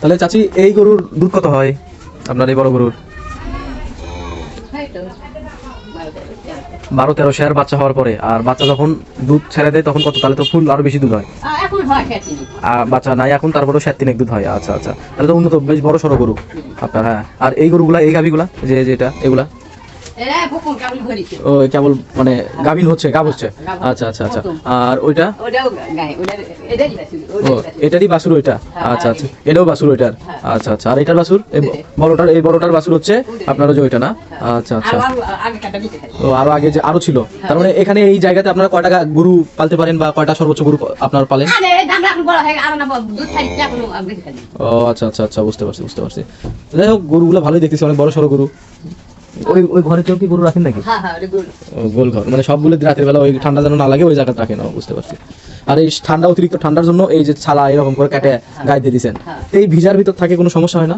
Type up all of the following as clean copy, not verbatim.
তাহলে চাচি এই গরুর দুধ কত হয় আপনার এই বড় গরুর? 12-13 শেয়ার বাচ্চা হওয়ার পরে, আর বাচ্চা যখন দুধ ছেড়ে দেয় তখন কত? তাহলে তো ফুল আরো বেশি দুধ হয়। বাচ্চা নাই এখন, তারপরেও 7-3 দুধ হয়। আচ্ছা আচ্ছা, তাহলে তো উন্নত, বেশ বড় সড়ো গরু আপনার। হ্যাঁ, আর এই গরুগুলা, এই গাভিগুলা যে যেটা এগুলা ও কেবল মানে গাভিন হচ্ছে, গাভ হচ্ছে। আচ্ছা আচ্ছা আচ্ছা, আর ওইটা ও এটারই বাছুর ওইটা? আচ্ছা আচ্ছা, এটাও বাছুর ওইটার? আচ্ছা আচ্ছা, আর এটার বাছুর বড়টার, এই বড়টার বাছুর হচ্ছে আপনার যে ওইটা না? আচ্ছা আচ্ছা, ও আরো আগে যে আরো ছিল। তার মানে এখানে এই জায়গাতে আপনারা কয়টা গরু পালতে পারেন বা কয়টা সর্বোচ্চ গরু আপনার পালেন? ও আচ্ছা আচ্ছা আচ্ছা, বুঝতে পারছি বুঝতে পারছি। যাই হোক, গরুগুলো ভালোই দেখতেছি, অনেক বড় সড়ো গরু। ওই ঘরে কেউ কি গরু রাখেন নাকি? গোল ঘর, মানে সবগুলো রাতের বেলা ওই ঠান্ডা যেন না লাগে ওই জায়গাটা রাখেন। বুঝতে পারছি। আর এই ঠান্ডা, অতিরিক্ত ঠান্ডার জন্য এই যে ছালা এরকম করে কেটে গায়ে দিয়ে দিচ্ছেন, এই ভিজার ভিতর থাকে কোনো সমস্যা হয় না?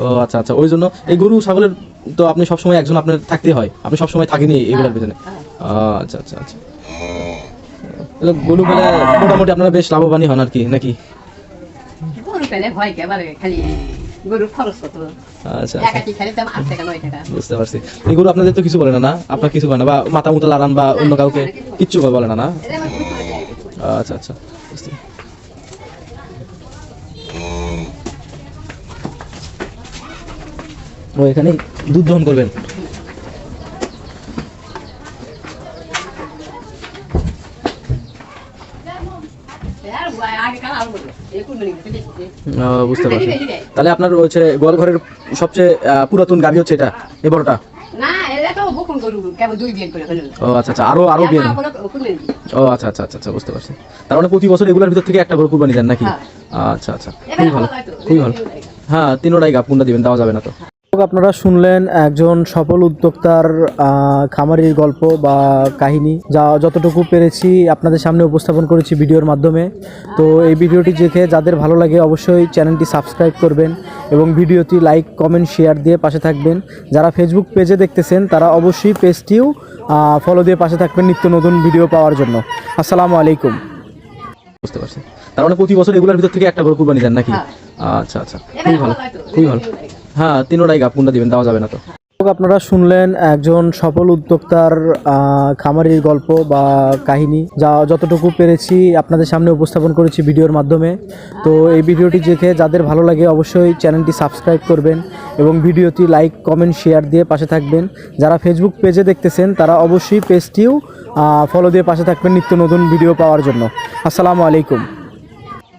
ও আচ্ছা আচ্ছা, ওই জন্য এই গরু ছাগলের তো আপনি সবসময় একজন আপনার থাকতে হয়, আপনি সবসময় থাকেনি এগুলোর পিছনে। আচ্ছা আচ্ছা আচ্ছা, গরু পেলে মোটামুটি আপনারা বেশ লাভবানই হন আর কি, নাকি? বুঝতে পারছি। এই গরু আপনাদের তো কিছু বলে না? আপনার কিছু বলে না, বা মাথা মুতা লাগান বা অন্য কাউকে কিচ্ছু বলে না? আচ্ছা আচ্ছা, ও এখানে দুধ দহন করবেন? বুঝতে পারছি। তাহলে আপনার হচ্ছে গোয়াল ঘরের সবচেয়ে পুরাতন গাভী হচ্ছে এটা, এই বড়টা? ও আচ্ছা আচ্ছা, আরো বিয়ে? ও আচ্ছা আচ্ছা আচ্ছা, বুঝতে পারছি। তার মানে প্রতি বছর এগুলোর ভিতর থেকে একটা গরু কুরবানি দেন নাকি? আচ্ছা আচ্ছা, খুবই ভালো খুবই ভালো। হ্যাঁ, তিনোটাই গাভ, কোনটা দিবেন দেওয়া যাবে না তো। আপনারা শুনলেন একজন সফল উদ্যোক্তার খামারির গল্প বা কাহিনী, যা যতটুকু পেরেছি আপনাদের সামনে উপস্থাপন করেছি ভিডিওর মাধ্যমে। তো এই ভিডিওটি দেখে যাদের ভালো লাগে অবশ্যই চ্যানেলটি সাবস্ক্রাইব করবেন এবং ভিডিওটি লাইক কমেন্ট শেয়ার দিয়ে পাশে থাকবেন। যারা ফেসবুক পেজে দেখতেছেন তারা অবশ্যই পেজটিও ফলো দিয়ে পাশে থাকবেন নিত্য নতুন ভিডিও পাওয়ার জন্য। আসসালামু আলাইকুম। বুঝতে পারছি। তার মানে প্রতি বছর এগুলোর ভিতর থেকে একটা গরু কুরবানি দেন নাকি? আচ্ছা আচ্ছা, খুবই ভালো খুবই ভালো। হ্যাঁ, তিনোটাই গাভ, কোনটা দিবেন দেওয়া যাবে না তো। আপনারা শুনলেন একজন সফল উদ্যোক্তার খামারির গল্প বা কাহিনী, যা যতটুকু পেরেছি আপনাদের সামনে উপস্থাপন করেছি ভিডিওর মাধ্যমে। তো এই ভিডিওটি দেখে যাদের ভালো লাগে অবশ্যই চ্যানেলটি সাবস্ক্রাইব করবেন এবং ভিডিওটি লাইক কমেন্ট শেয়ার দিয়ে পাশে থাকবেন। যারা ফেসবুক পেজে দেখতেছেন তারা অবশ্যই পেজটিও ফলো দিয়ে পাশে থাকবেন নিত্য নতুন ভিডিও পাওয়ার জন্য। আসসালামু আলাইকুম।